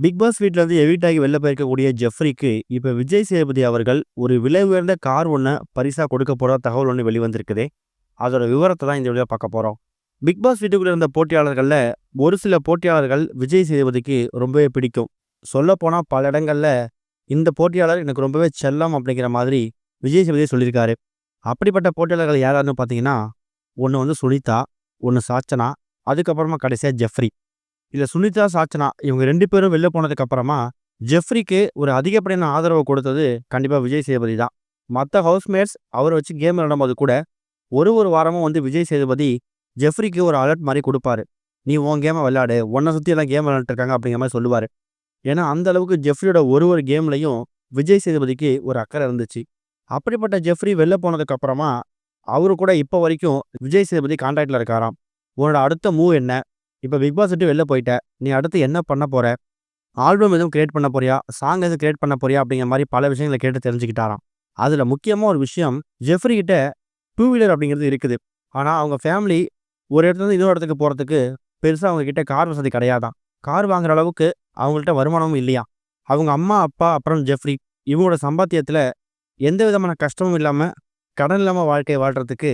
Big pass வீட்லருந்து evict ஆகி வெளில போயிருக்கக்கூடிய ஜெஃப்ரிக்கு, இப்ப விஜய் சேதுபதி அவர்கள் ஒரு விலை உயர்ந்த கார் ஒண்ண பரிசா கொடுக்க போறதா தகவல் ஒண்ணு வெளிவந்திருக்குது. அதோட விவரத்த தான் இந்த வீடியோல பார்க்க போறோம். பிக் பாஸ் வீட்டுக்குள்ள இருந்த போட்டியாளர்கள்ல, ஒரு சில போட்டியாளர்கள் விஜய் சேதுபதிக்கு ரொம்பவே பிடிக்கும். சொல்லப்போனா பல இடங்கள்ல, இந்த போட்டியாளர் எனக்கு ரொம்பவே செல்லம் அப்படிங்கிற மாதிரி விஜய் சேதுபதி சொல்லியிருக்காரு. அப்படிப்பட்ட போட்டியாளர்கள் யாராருன்னு பார்த்தீங்கன்னா, ஒண்ணு வந்து சுனிதா, ஒண்ணு சாச்சனா, அதுக்கப்புறமா கடைசியா ஜெஃப்ரி. இதுல சுனிதா, சாச்சனா இவங்க 2 பேரும் வெளில போனதுக்கு அப்புறமா, ஜெஃப்ரிக்கு ஒரு அதிகப்படியான ஆதரவு கொடுத்தது கண்டிப்பா விஜய் சேதுபதி தான். மத்த ஹவுஸ்மேட்ஸ் அவர வச்சு கேம் விளையாடும்போது கூட, ஒரு வாரமும் வந்து விஜய் சேதுபதி ஜெஃப்ரிக்கு ஒரு அலர்ட் மாரி குடுப்பாரு. "நீ உன் கேம விளையாடு. உன்ன சுத்தி எல்லாம் கேம் விளையாண்டுட்டு இருக்காங்க" அப்படிங்கிற மாரி சொல்லுவாரு. ஏன்னா, அந்த அளவுக்கு ஜெஃப்ரியோட ஒரு கேம்லயும் விஜய் சேதுபதிக்கு ஒரு அக்கறை இருந்துச்சு. அப்படிப்பட்ட ஜெஃப்ரி வெளில போனதுக்கு அப்புறமா, அவரு கூட இப்ப வரைக்கும் விஜய் சேதுபதி கான்டாக்ட்ல இருக்காராம். "உன்னோட அடுத்த மூவ் என்ன? இப்ப பிக் பாஸ் விட்டு வெளில போயிட்ட. நீ அடுத்து என்ன பண்ண போற? ஆல்பம் எதுவும் கிரியேட் பண்ண போறியா? சாங் எதுவும் கிரியேட் பண்ண போறியா?" அப்படிங்கிற மாரி பல விஷயங்கள கேட்டு தெரிஞ்சுக்கிட்டாராம். அதுல முக்கியமா ஒரு விஷயம், ஜெஃப்ரி கிட்ட 2 வீலர் அப்படிங்கிறது இருக்குது. ஆனா, அவங்க ஃபேமிலி ஒரு இடத்துலருந்து இன்னொரு இடத்துக்கு போறதுக்கு பெருசா அவங்க கிட்ட கார் வசதி கிடையாதாம். கார் வாங்குற அளவுக்கு அவங்கள்ட்ட வருமானமும் இல்லையாம். அவங்க அம்மா, அப்பா, அப்புறம் ஜெஃப்ரி இவங்களோட சம்பாத்தியத்துல எந்த விதமான கஷ்டமும் இல்லாம, கடன் இல்லாம வாழ்க்கைய வாழ்றதுக்கு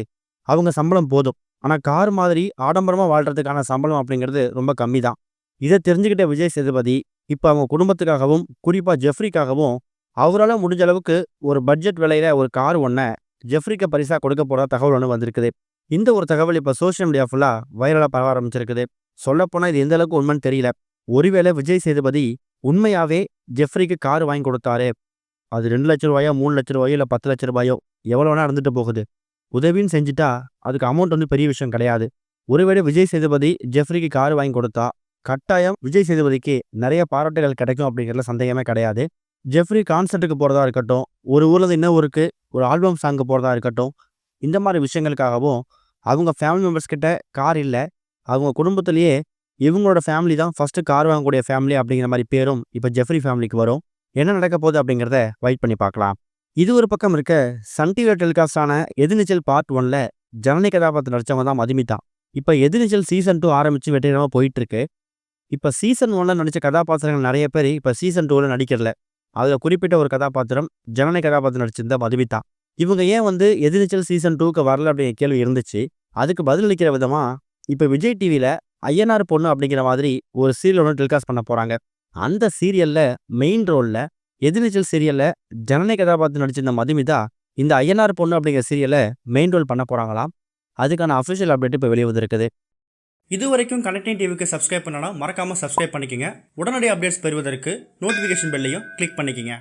அவங்க சம்பளம் போதும். ஆனா, கார் மாதிரி ஆடம்பரமா வாழ்றதுக்கான சம்பளம் அப்படிங்கிறது ரொம்ப கம்மி தான். இத தெரிஞ்சுக்கிட்ட விஜய் சேதுபதி, இப்ப அவங்க குடும்பத்துக்காகவும், குறிப்பா ஜெஃப்ரிக்காகவும், அவரால முடிஞ்ச அளவுக்கு ஒரு பட்ஜெட் விலையில ஒரு கார் ஒண்ண ஜெஃப்ரிக்கு பரிசா கொடுக்க போறதா தகவல் ஒண்ணு வந்திருக்குது. இந்த ஒரு தகவல் இப்ப சோசியல் மீடியா ஃபுல்லா வைரலா பரவ ஆரம்பிச்சிருக்குது. சொல்லப்போனா இது எந்த அளவுக்கு உண்மைன்னு தெரியல. ஒருவேளை விஜய் சேதுபதி உண்மையாவே ஜெஃப்ரிக்கு கார் வாங்கி கொடுத்தாரு. அது ரூ. 2,00,000 ரூ. 3,00,000 இல்ல ரூ. 10,00,000 எவ்வளோ வேணா இருந்துட்டு போகுது. உதவின்னு செஞ்சுட்டா, அதுக்கு அமௌண்ட் வந்து பெரிய விஷயம் கிடையாது. ஒருவேளை விஜய் சேதுபதி ஜெஃப்ரிக்கு கார் வாங்கி கொடுத்தா, கட்டாயம் விஜய் சேதுபதிக்கு நெறைய பாராட்டுகள் கிடைக்கும் அப்படிங்கிறதுல சந்தேகமே கிடையாது. ஜெஃப்ரி கான்சர்ட்டுக்கு போறதா இருக்கட்டும், ஒரு ஊர்ல இருந்து இன்னொரு ஊருக்கு ஒரு ஆல்பம் சாங்க்கு போறதா இருக்கட்டும், இந்த மாரி விஷயங்களுக்காகவும், அவங்க ஃபேமிலி மெம்பர்ஸ் கிட்ட கார் இல்ல. அவங்க குடும்பத்திலேயே இவங்களோட ஃபேமிலி தான் ஃபர்ஸ்ட்டு கார் வாங்கக்கூடிய ஃபேமிலி அப்படிங்கிற மாரி பேரும் இப்ப ஜெஃப்ரி ஃபேமிலிக்கு வரும். என்ன நடக்க போகுது அப்படிங்கிறத வெயிட் பண்ணி பார்க்கலாம். இது ஒரு பக்கம் இருக்க, சன் டிவில டெலிகாஸ்ட் ஆன எதிர்நீச்சல் பார்ட் 1ல ஜனனி கதாபாத்திரம் நடிச்சவங்க தான் மதுமிதா. இப்ப எதிர்நீச்சல் சீசன் 2 ஆரம்பிச்சு வெற்றிகரமா போயிட்டு இருக்கு. இப்ப சீசன் 1ல நடிச்ச கதாபாத்திரங்கள் நெறைய பேர் இப்ப சீசன் 2ல நடிக்கிறல. அதுல குறிப்பிட்ட ஒரு கதாபாத்திரம் ஜனனி கதாபாத்திரம் நடிச்சிருந்த மதுமிதா. இவங்க ஏன் வந்து எதிர்நீச்சல் சீசன் 2க்கு வரல அப்படிங்கிற கேள்வி இருந்துச்சு. அதுக்கு பதிலளிக்கிற விதமா, இப்ப விஜய் டிவில ஐயனார் பொண்ணு அப்படிங்கிற மாதிரி ஒரு சீரியல் ஒண்ணு டெலிகாஸ்ட் பண்ண போறாங்க. அந்த சீரியல்ல மெயின் ரோல்ல எதிர்நீச்சல் சீரியல்ல ஜனனி கதாபாத்திரம் நடிச்சிருந்த மதுமிதா, இந்த ஐயனார் பொண்ணு அப்படிங்கிற சீரியல்ல மெயின் ரோல் பண்ண போறாங்களாம். அதுக்கான அஃபிஷியல் அப்டேட் இப்ப வெளிய வந்திருக்குது. இதுவரைக்கும் கனெக்டிங் டிவிக்கு சப்ஸ்கிரைப் பண்ணனா மறக்காம சப்ஸ்கிரைப் பண்ணிக்கங்க. உடனடி அப்டேட்ஸ் பெறுவதற்கு நோட்டிஃபிகேஷன் பெல்லையும் கிளிக் பண்ணிக்கங்க.